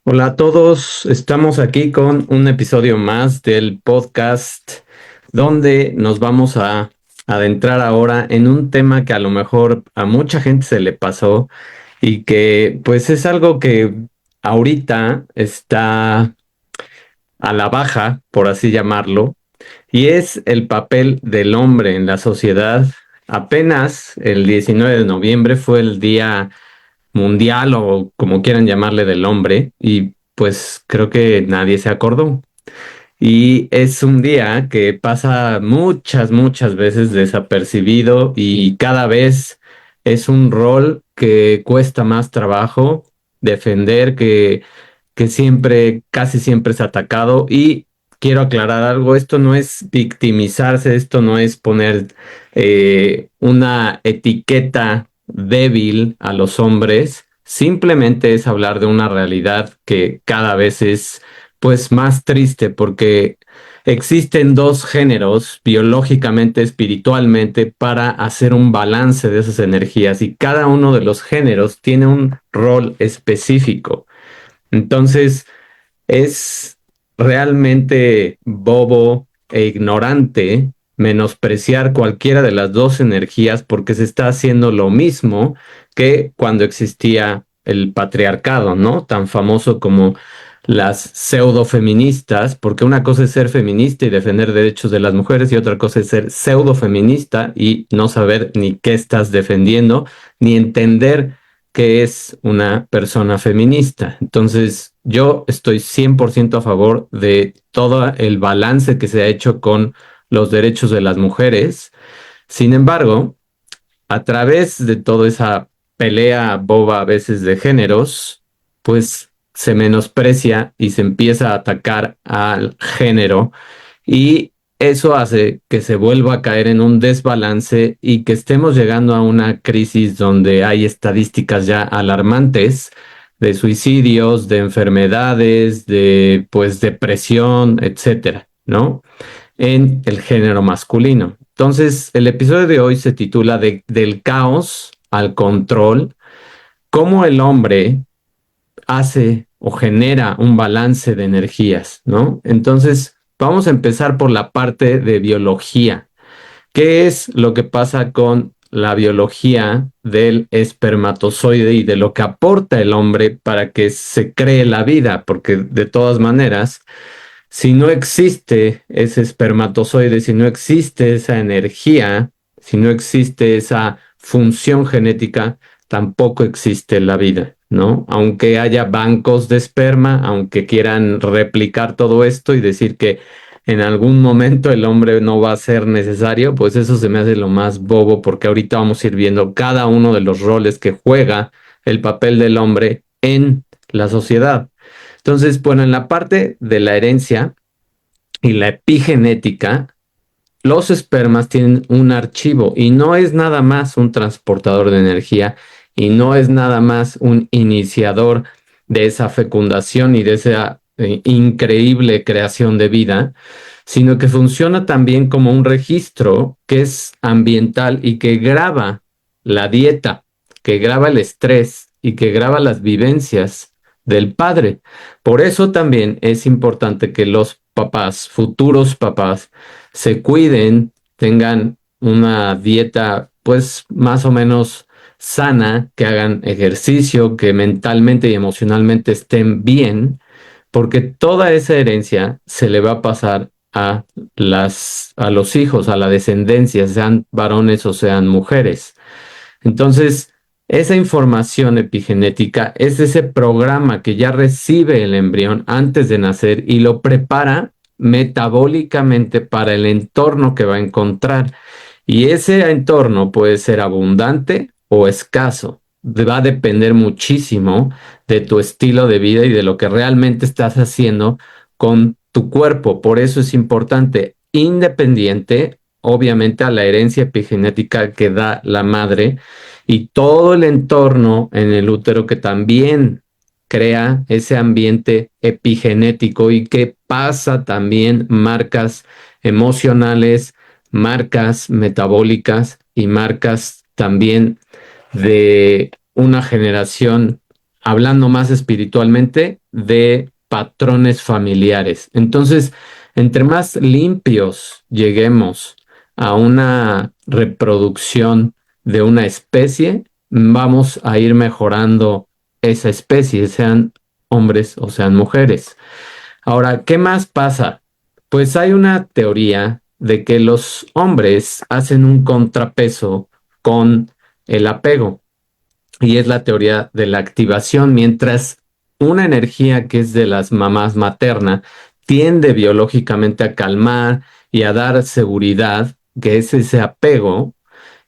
Hola a todos, estamos aquí con un episodio más del podcast donde nos vamos a adentrar ahora en un tema que a lo mejor a mucha gente se le pasó y que pues es algo que ahorita está a la baja, por así llamarlo, y es el papel del hombre en la sociedad. Apenas el 19 de noviembre fue el Día Mundial o como quieran llamarle del hombre y pues creo que nadie se acordó. Y es un día que pasa muchas veces desapercibido y cada vez es un rol que cuesta más trabajo defender, que siempre, casi siempre es atacado. Y quiero aclarar algo, esto no es victimizarse, esto no es poner una etiqueta débil a los hombres, simplemente es hablar de una realidad que cada vez es pues más triste porque existen dos géneros biológicamente, espiritualmente, para hacer un balance de esas energías y cada uno de los géneros tiene un rol específico. Entonces, es realmente bobo e ignorante menospreciar cualquiera de las dos energías porque se está haciendo lo mismo que cuando existía el patriarcado, ¿no? Tan famoso como las pseudo-feministas, porque una cosa es ser feminista y defender derechos de las mujeres y otra cosa es ser pseudo-feminista y no saber ni qué estás defendiendo, ni entender que es una persona feminista. Entonces, yo estoy 100% a favor de todo el balance que se ha hecho con los derechos de las mujeres. Sin embargo, a través de toda esa pelea boba a veces de géneros, pues se menosprecia y se empieza a atacar al género y eso hace que se vuelva a caer en un desbalance y que estemos llegando a una crisis donde hay estadísticas ya alarmantes de suicidios, de enfermedades, de pues depresión, etcétera, ¿no? En el género masculino. Entonces, el episodio de hoy se titula Del caos al control, cómo el hombre hace o genera un balance de energías, ¿no? Entonces, vamos a empezar por la parte de biología. ¿Qué es lo que pasa con la biología del espermatozoide y de lo que aporta el hombre para que se cree la vida? Porque de todas maneras, si no existe ese espermatozoide, si no existe esa energía, si no existe esa función genética, tampoco existe la vida, ¿no? Aunque haya bancos de esperma, aunque quieran replicar todo esto y decir que en algún momento el hombre no va a ser necesario, pues eso se me hace lo más bobo porque ahorita vamos a ir viendo cada uno de los roles que juega el papel del hombre en la sociedad. Entonces, bueno, en la parte de la herencia y la epigenética, los espermas tienen un archivo y no es nada más un transportador de energía y no es nada más un iniciador de esa fecundación y de esa increíble creación de vida, sino que funciona también como un registro que es ambiental y que graba la dieta, que graba el estrés y que graba las vivencias del padre. Por eso también es importante que los papás, futuros papás, se cuiden, tengan una dieta pues más o menos sana, que hagan ejercicio, que mentalmente y emocionalmente estén bien, porque toda esa herencia se le va a pasar a los hijos, a la descendencia, sean varones o sean mujeres. Entonces, esa información epigenética es ese programa que ya recibe el embrión antes de nacer y lo prepara metabólicamente para el entorno que va a encontrar. Y ese entorno puede ser abundante o escaso. Va a depender muchísimo de tu estilo de vida y de lo que realmente estás haciendo con tu cuerpo. Por eso es importante, independiente, obviamente, a la herencia epigenética que da la madre y todo el entorno en el útero que también crea ese ambiente epigenético y que pasa también marcas emocionales, marcas metabólicas y marcas también de una generación hablando más espiritualmente, de patrones familiares. Entonces, entre más limpios lleguemos a una reproducción de una especie, vamos a ir mejorando esa especie, sean hombres o sean mujeres. Ahora, ¿qué más pasa? Pues hay una teoría de que los hombres hacen un contrapeso con el apego y es la teoría de la activación, mientras una energía que es de las mamás materna tiende biológicamente a calmar y a dar seguridad, que es ese apego,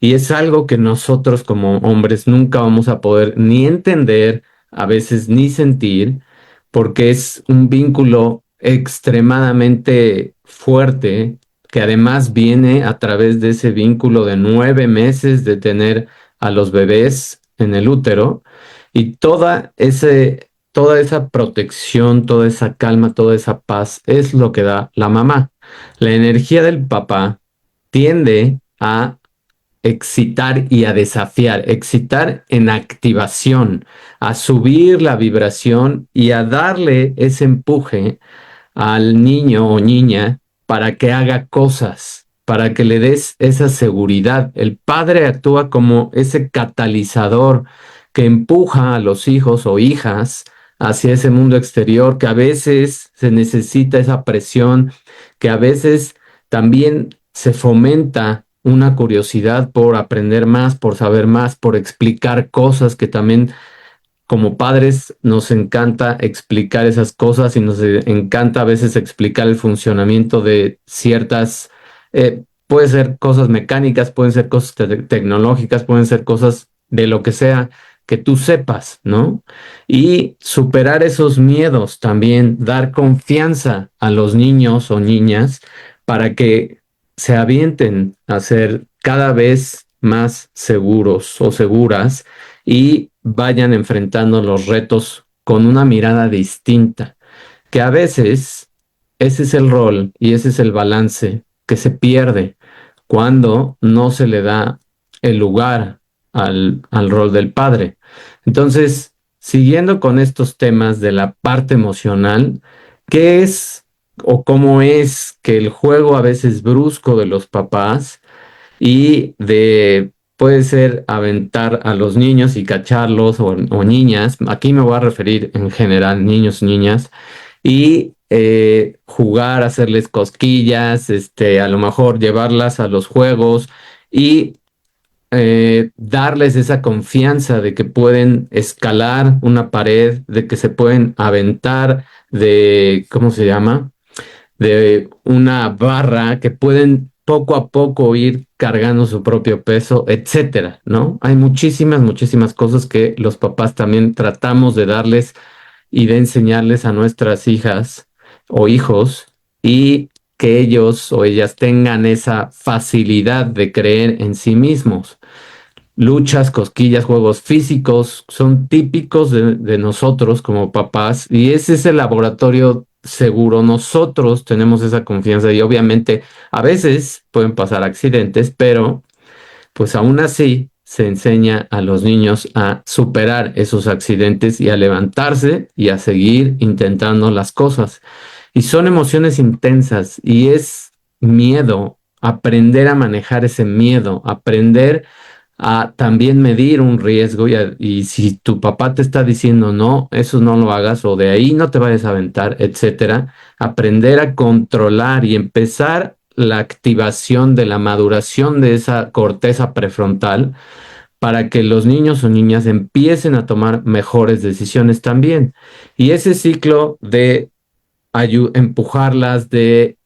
y es algo que nosotros como hombres nunca vamos a poder ni entender, a veces ni sentir, porque es un vínculo extremadamente fuerte que además viene a través de ese vínculo de 9 meses de tener a los bebés en el útero y toda esa protección, toda esa calma, toda esa paz es lo que da la mamá. La energía del papá tiende a excitar y a desafiar, excitar en activación, a subir la vibración y a darle ese empuje al niño o niña para que haga cosas, para que le des esa seguridad. El padre actúa como ese catalizador que empuja a los hijos o hijas hacia ese mundo exterior, que a veces se necesita esa presión, que a veces también se fomenta una curiosidad por aprender más, por saber más, por explicar cosas que también como padres nos encanta explicar esas cosas y nos encanta a veces explicar el funcionamiento de ciertas, puede ser cosas mecánicas, pueden ser cosas tecnológicas, pueden ser cosas de lo que sea que tú sepas, ¿no? Y superar esos miedos también, dar confianza a los niños o niñas para que se avienten a ser cada vez más seguros o seguras y vayan enfrentando los retos con una mirada distinta, que a veces ese es el rol y ese es el balance que se pierde cuando no se le da el lugar al rol del padre. Entonces, siguiendo con estos temas de la parte emocional, ¿qué es o cómo es que el juego a veces brusco de los papás y de, puede ser aventar a los niños y cacharlos o niñas, aquí me voy a referir en general, niños, niñas, y jugar, hacerles cosquillas, a lo mejor llevarlas a los juegos y darles esa confianza de que pueden escalar una pared, de que se pueden aventar de, ¿cómo se llama? De una barra que pueden poco a poco ir cargando su propio peso, etcétera, ¿no? Hay muchísimas, muchísimas cosas que los papás también tratamos de darles y de enseñarles a nuestras hijas o hijos y que ellos o ellas tengan esa facilidad de creer en sí mismos. Luchas, cosquillas, juegos físicos son típicos de nosotros como papás y ese es el laboratorio seguro. Nosotros tenemos esa confianza y obviamente a veces pueden pasar accidentes, pero pues aún así se enseña a los niños a superar esos accidentes y a levantarse y a seguir intentando las cosas. Y son emociones intensas y es miedo, aprender a manejar ese miedo, aprender a también medir un riesgo y si tu papá te está diciendo no, eso no lo hagas o de ahí no te vayas a aventar, etcétera, aprender a controlar y empezar la activación de la maduración de esa corteza prefrontal para que los niños o niñas empiecen a tomar mejores decisiones también. Y ese ciclo de empujarlas, de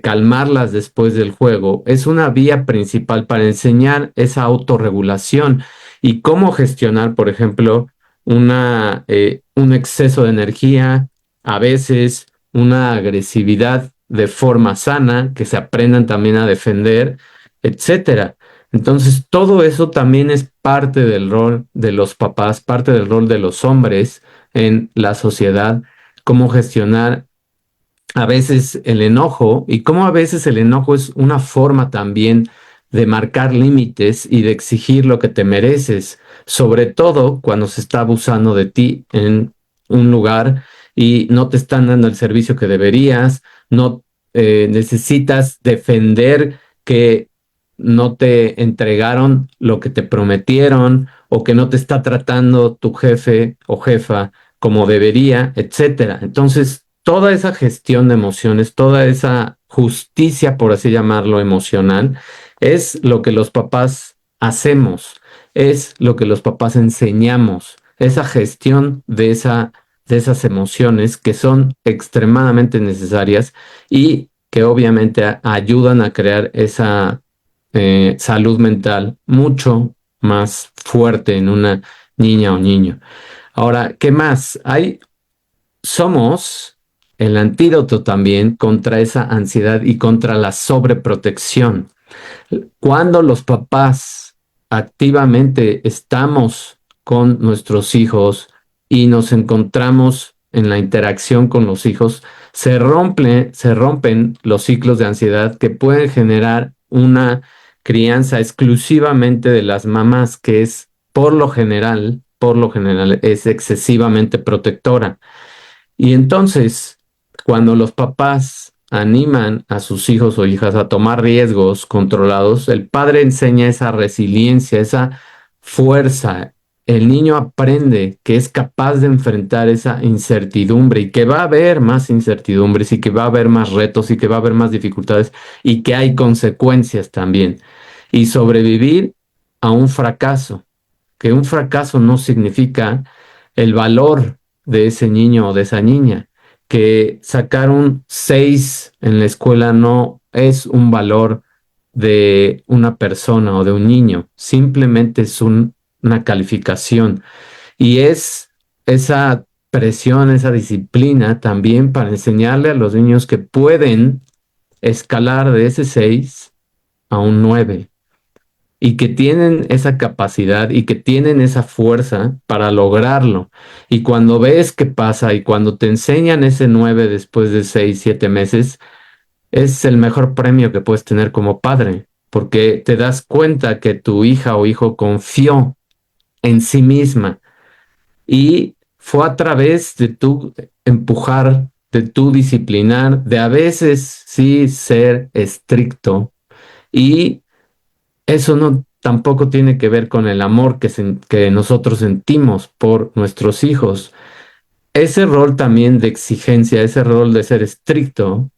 calmarlas después del juego, es una vía principal para enseñar esa autorregulación y cómo gestionar, por ejemplo, un exceso de energía, a veces una agresividad de forma sana, que se aprendan también a defender, etcétera. Entonces, todo eso también es parte del rol de los papás, parte del rol de los hombres en la sociedad, cómo gestionar a veces el enojo y cómo a veces el enojo es una forma también de marcar límites y de exigir lo que te mereces, sobre todo cuando se está abusando de ti en un lugar y no te están dando el servicio que deberías, no necesitas defender que no te entregaron lo que te prometieron o que no te está tratando tu jefe o jefa como debería, etcétera. Entonces, toda esa gestión de emociones, toda esa justicia, por así llamarlo, emocional, es lo que los papás hacemos, es lo que los papás enseñamos, esa gestión de esas emociones que son extremadamente necesarias y que obviamente ayudan a crear esa salud mental mucho más fuerte en una niña o niño. Ahora, ¿qué más? Somos el antídoto también contra esa ansiedad y contra la sobreprotección. Cuando los papás activamente estamos con nuestros hijos y nos encontramos en la interacción con los hijos, se rompen los ciclos de ansiedad que pueden generar una crianza exclusivamente de las mamás, que es por lo general, es excesivamente protectora. Y entonces, cuando los papás animan a sus hijos o hijas a tomar riesgos controlados, el padre enseña esa resiliencia, esa fuerza. El niño aprende que es capaz de enfrentar esa incertidumbre y que va a haber más incertidumbres y que va a haber más retos y que va a haber más dificultades y que hay consecuencias también. Y sobrevivir a un fracaso, que un fracaso no significa el valor de ese niño o de esa niña, que sacar un 6 en la escuela no es un valor de una persona o de un niño, simplemente es una calificación y es esa presión, esa disciplina también para enseñarle a los niños que pueden escalar de ese 6 a un 9 y que tienen esa capacidad y que tienen esa fuerza para lograrlo. Y cuando ves qué pasa y cuando te enseñan ese 9 después de 6 7 meses, es el mejor premio que puedes tener como padre, porque te das cuenta que tu hija o hijo confió en sí misma y fue a través de tu empujar, de tu disciplinar, de a veces sí ser estricto y eso no tampoco tiene que ver con el amor que nosotros sentimos por nuestros hijos. Ese rol también de exigencia, ese rol de ser estricto,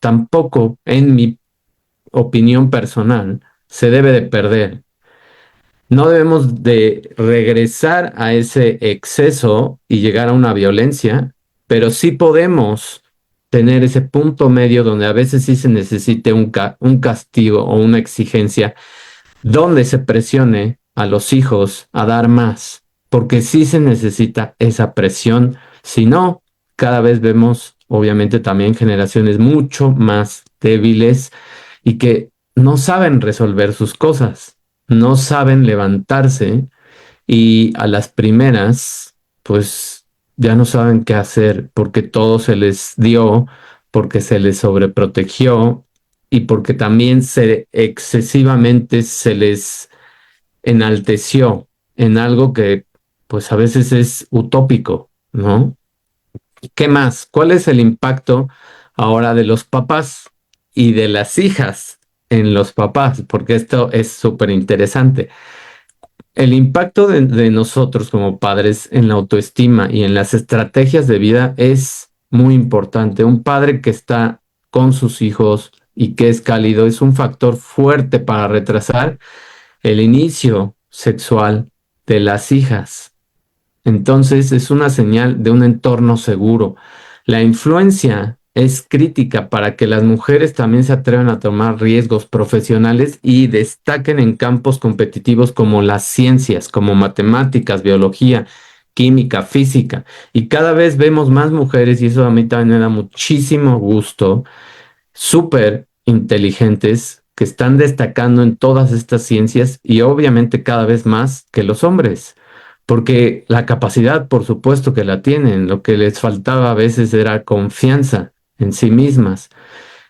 tampoco, en mi opinión personal, se debe de perder. No debemos de regresar a ese exceso y llegar a una violencia, pero sí podemos tener ese punto medio donde a veces sí se necesite un castigo o una exigencia donde se presione a los hijos a dar más, porque sí se necesita esa presión, si no, cada vez vemos obviamente también generaciones mucho más débiles y que no saben resolver sus cosas, no saben levantarse y a las primeras, pues ya no saben qué hacer porque todo se les dio, porque se les sobreprotegió y porque también excesivamente se les enalteció en algo que pues a veces es utópico, ¿no? ¿Qué más? ¿Cuál es el impacto ahora de los papás y de las hijas en los papás? Porque esto es súper interesante. El impacto de nosotros como padres en la autoestima y en las estrategias de vida es muy importante. Un padre que está con sus hijos y que es cálido es un factor fuerte para retrasar el inicio sexual de las hijas. Entonces es una señal de un entorno seguro. La influencia es crítica para que las mujeres también se atrevan a tomar riesgos profesionales y destaquen en campos competitivos como las ciencias, como matemáticas, biología, química, física. Y cada vez vemos más mujeres, y eso a mí también me da muchísimo gusto, súper inteligentes que están destacando en todas estas ciencias y obviamente cada vez más que los hombres, porque la capacidad, por supuesto que la tienen, lo que les faltaba a veces era confianza en sí mismas.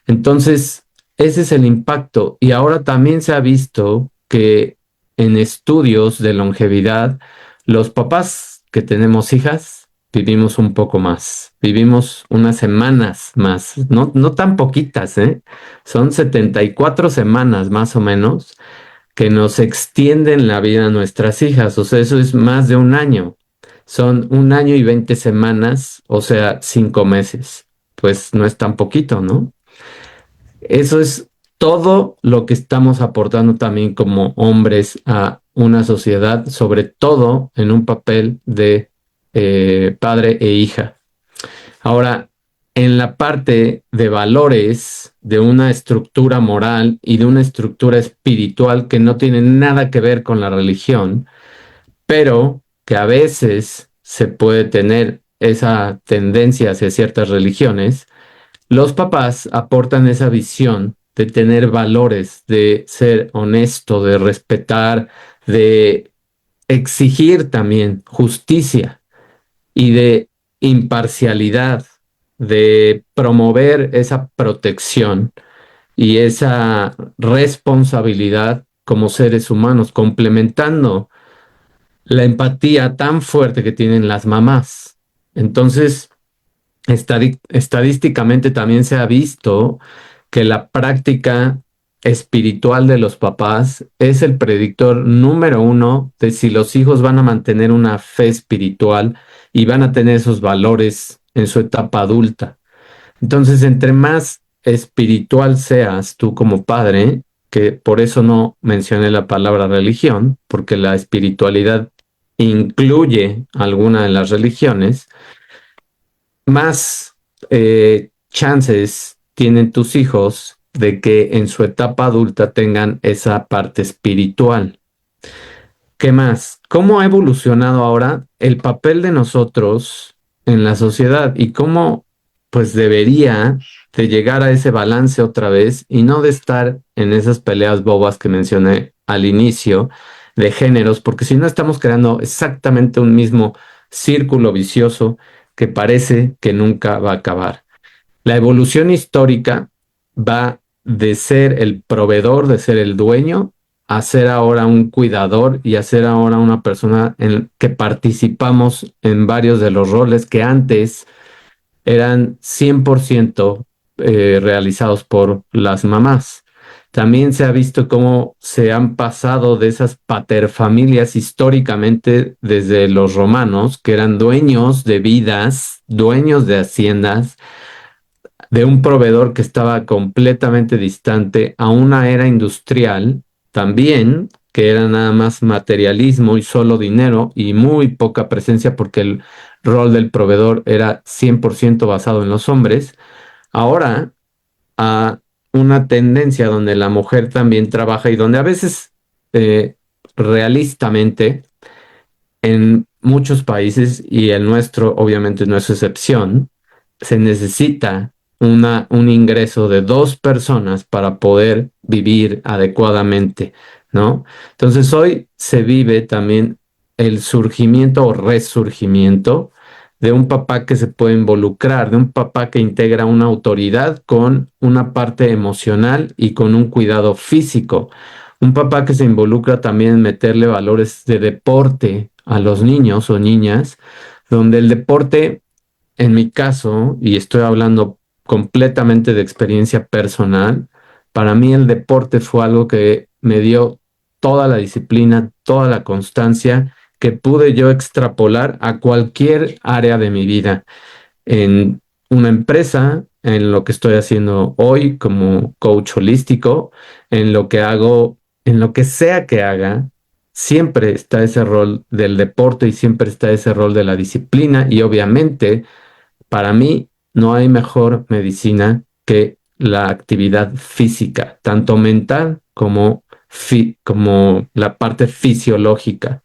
Entonces, ese es el impacto. Y ahora también se ha visto que en estudios de longevidad, los papás que tenemos hijas, vivimos un poco más, vivimos unas semanas más, no tan poquitas, ¿eh? Son 74 semanas más o menos que nos extienden la vida a nuestras hijas, o sea, eso es más de un año. Son un año y 20 semanas, o sea, 5 meses. Pues no es tan poquito, ¿no? Eso es todo lo que estamos aportando también como hombres a una sociedad, sobre todo en un papel de padre e hija. Ahora, en la parte de valores, de una estructura moral y de una estructura espiritual que no tiene nada que ver con la religión, pero que a veces se puede tener esa tendencia hacia ciertas religiones, los papás aportan esa visión de tener valores, de ser honesto, de respetar, de exigir también justicia y de imparcialidad, de promover esa protección y esa responsabilidad como seres humanos, complementando la empatía tan fuerte que tienen las mamás. Entonces, estadísticamente también se ha visto que la práctica espiritual de los papás es el predictor número uno de si los hijos van a mantener una fe espiritual y van a tener esos valores en su etapa adulta. Entonces, entre más espiritual seas tú como padre, que por eso no mencioné la palabra religión, porque la espiritualidad incluye alguna de las religiones, más chances tienen tus hijos de que en su etapa adulta tengan esa parte espiritual. ¿Qué más? ¿Cómo ha evolucionado ahora el papel de nosotros en la sociedad y cómo pues debería de llegar a ese balance otra vez y no de estar en esas peleas bobas que mencioné al inicio de géneros, porque si no estamos creando exactamente un mismo círculo vicioso que parece que nunca va a acabar? La evolución histórica va de ser el proveedor, de ser el dueño, a ser ahora un cuidador y a ser ahora una persona en que participamos en varios de los roles que antes eran 100% realizados por las mamás. También se ha visto cómo se han pasado de esas paterfamilias históricamente desde los romanos, que eran dueños de vidas, dueños de haciendas, de un proveedor que estaba completamente distante a una era industrial también, que era nada más materialismo y solo dinero y muy poca presencia porque el rol del proveedor era 100% basado en los hombres, ahora a una tendencia donde la mujer también trabaja y donde a veces eh, realistamente en muchos países, y el nuestro obviamente no es excepción, se necesita un ingreso de dos personas para poder vivir adecuadamente, ¿no? Entonces hoy se vive también el surgimiento o resurgimiento de un papá que se puede involucrar, de un papá que integra una autoridad con una parte emocional y con un cuidado físico. Un papá que se involucra también en meterle valores de deporte a los niños o niñas, donde el deporte, en mi caso, y estoy hablando completamente de experiencia personal, para mí el deporte fue algo que me dio toda la disciplina, toda la constancia que pude yo extrapolar a cualquier área de mi vida, en una empresa, en lo que estoy haciendo hoy como coach holístico, en lo que hago, en lo que sea que haga, siempre está ese rol del deporte y siempre está ese rol de la disciplina y obviamente para mí no hay mejor medicina que la actividad física, tanto mental como, como la parte fisiológica.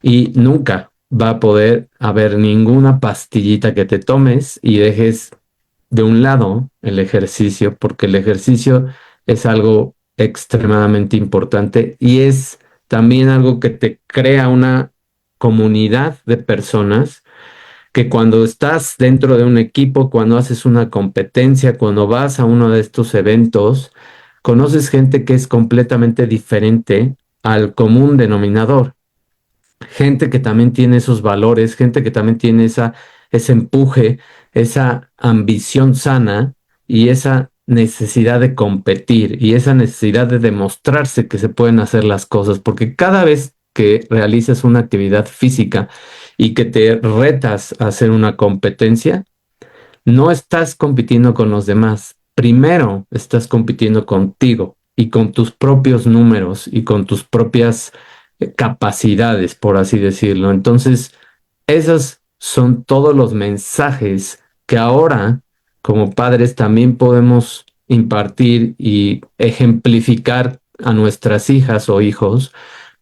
Y nunca va a poder haber ninguna pastillita que te tomes y dejes de un lado el ejercicio, porque el ejercicio es algo extremadamente importante y es también algo que te crea una comunidad de personas que cuando estás dentro de un equipo, cuando haces una competencia, cuando vas a uno de estos eventos, conoces gente que es completamente diferente al común denominador. Gente que también tiene esos valores, gente que también tiene ese empuje, esa ambición sana y esa necesidad de competir y esa necesidad de demostrarse que se pueden hacer las cosas, porque cada vez que realizas una actividad física y que te retas a hacer una competencia, no estás compitiendo con los demás. Primero estás compitiendo contigo y con tus propios números y con tus propias capacidades, por así decirlo. Entonces, esos son todos los mensajes que ahora, como padres, también podemos impartir y ejemplificar a nuestras hijas o hijos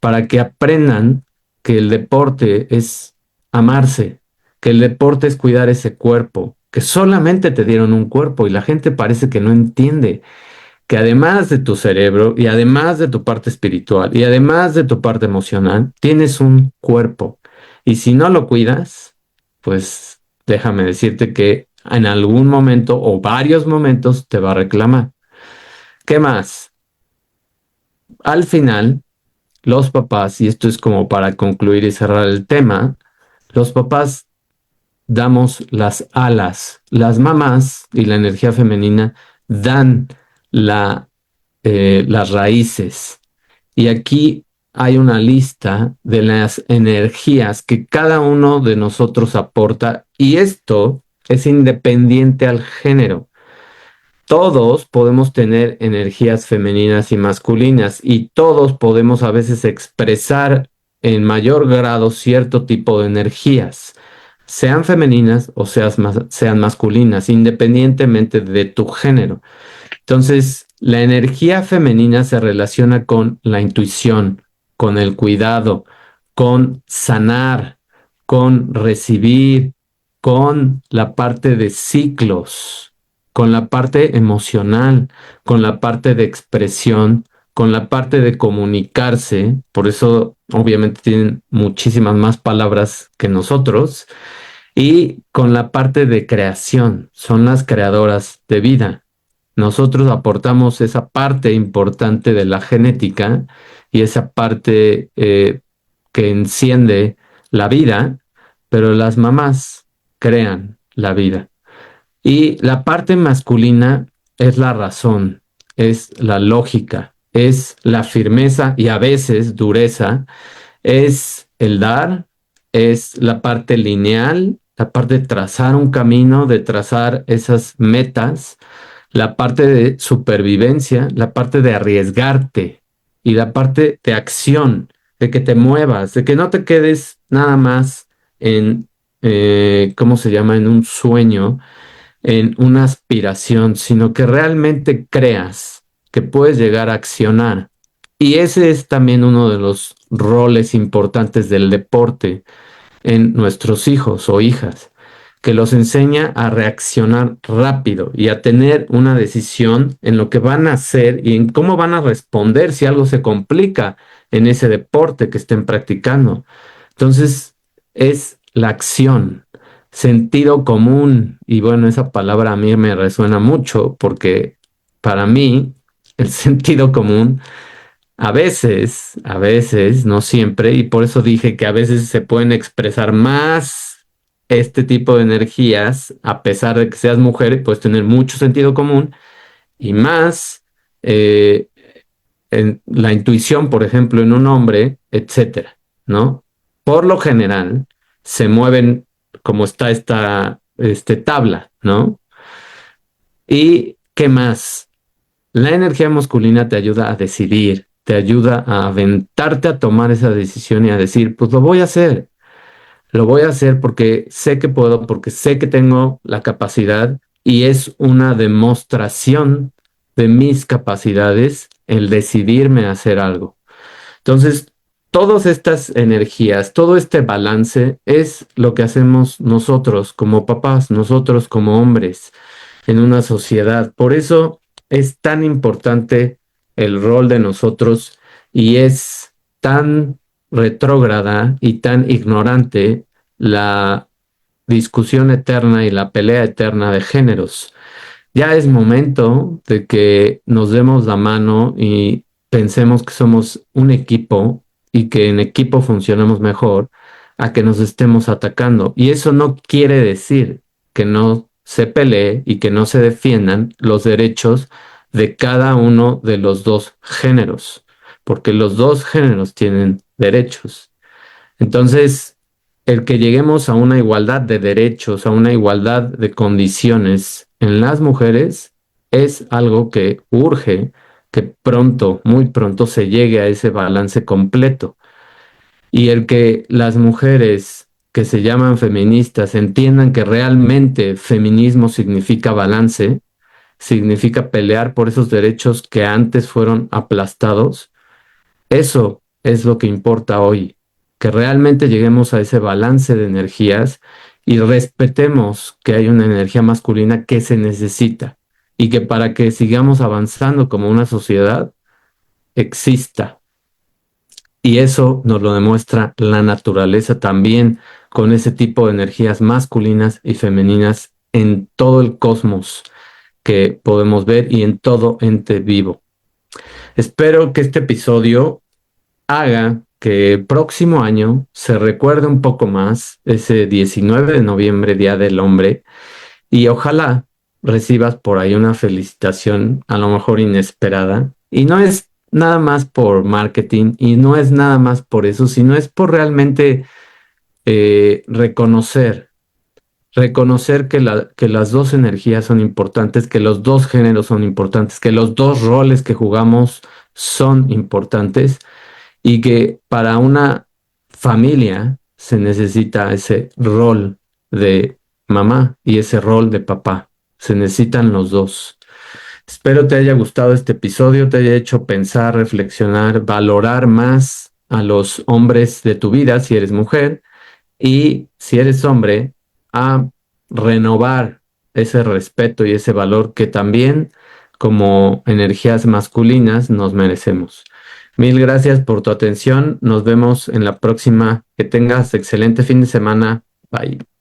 para que aprendan que el deporte es amarse, que el deporte es cuidar ese cuerpo, que solamente te dieron un cuerpo y la gente parece que no entiende que además de tu cerebro y además de tu parte espiritual y además de tu parte emocional, tienes un cuerpo. Y si no lo cuidas, pues déjame decirte que en algún momento o varios momentos te va a reclamar. ¿Qué más? Al final, los papás, y esto es como para concluir y cerrar el tema, los papás damos las alas, las mamás y la energía femenina dan las raíces. Y aquí hay una lista de las energías que cada uno de nosotros aporta y esto es independiente al género. Todos podemos tener energías femeninas y masculinas y todos podemos a veces expresar en mayor grado cierto tipo de energías, sean femeninas o sean masculinas, independientemente de tu género. Entonces, la energía femenina se relaciona con la intuición, con el cuidado, con sanar, con recibir, con la parte de ciclos, con la parte emocional, con la parte de expresión, con la parte de comunicarse. Por eso, obviamente, tienen muchísimas más palabras que nosotros. Y con la parte de creación, son las creadoras de vida. Nosotros aportamos esa parte importante de la genética y esa parte que enciende la vida, pero las mamás crean la vida. Y la parte masculina es la razón, es la lógica, es la firmeza y a veces dureza, es el dar, es la parte lineal, la parte de trazar un camino, de trazar esas metas, la parte de supervivencia, la parte de arriesgarte y la parte de acción, de que te muevas, de que no te quedes nada más en, ¿cómo se llama?, en un sueño, en una aspiración, sino que realmente creas que puedes llegar a accionar. Y ese es también uno de los roles importantes del deporte en nuestros hijos o hijas, que los enseña a reaccionar rápido y a tener una decisión en lo que van a hacer y en cómo van a responder si algo se complica en ese deporte que estén practicando. Entonces, es la acción, sentido común, y bueno, esa palabra a mí me resuena mucho porque para mí el sentido común a veces, no siempre, y por eso dije que a veces se pueden expresar más este tipo de energías, a pesar de que seas mujer, y puedes tener mucho sentido común, y más eh, en la intuición, por ejemplo, en un hombre, etcétera, ¿no? Por lo general, se mueven como está esta tabla, ¿no? ¿Y qué más? La energía masculina te ayuda a decidir, te ayuda a aventarte a tomar esa decisión y a decir, pues lo voy a hacer porque sé que puedo, porque sé que tengo la capacidad y es una demostración de mis capacidades el decidirme a hacer algo. Entonces, todas estas energías, todo este balance es lo que hacemos nosotros como papás, nosotros como hombres en una sociedad. Por eso es tan importante el rol de nosotros y es tan retrógrada y tan ignorante la discusión eterna y la pelea eterna de géneros. Ya es momento de que nos demos la mano y pensemos que somos un equipo y que en equipo funcionamos mejor a que nos estemos atacando. Y eso no quiere decir que no se pelee y que no se defiendan los derechos de cada uno de los dos géneros, porque los dos géneros tienen derechos. Entonces, el que lleguemos a una igualdad de derechos, a una igualdad de condiciones en las mujeres, es algo que urge que pronto, muy pronto, se llegue a ese balance completo. Y el que las mujeres que se llaman feministas entiendan que realmente feminismo significa balance, significa pelear por esos derechos que antes fueron aplastados, eso es lo que importa hoy, que realmente lleguemos a ese balance de energías y respetemos que hay una energía masculina que se necesita y que para que sigamos avanzando como una sociedad exista. Y eso nos lo demuestra la naturaleza también con ese tipo de energías masculinas y femeninas en todo el cosmos que podemos ver y en todo ente vivo. Espero que este episodio haga que el próximo año se recuerde un poco más ese 19 de noviembre, Día del Hombre, y ojalá recibas por ahí una felicitación, a lo mejor inesperada. Y no es nada más por marketing y no es nada más por eso, sino es por realmente reconocer que, que las dos energías son importantes, que los dos géneros son importantes, que los dos roles que jugamos son importantes y que para una familia se necesita ese rol de mamá y ese rol de papá. Se necesitan los dos. Espero te haya gustado este episodio, te haya hecho pensar, reflexionar, valorar más a los hombres de tu vida si eres mujer y si eres hombre, a renovar ese respeto y ese valor que también como energías masculinas nos merecemos. Mil gracias por tu atención. Nos vemos en la próxima. Que tengas excelente fin de semana. Bye.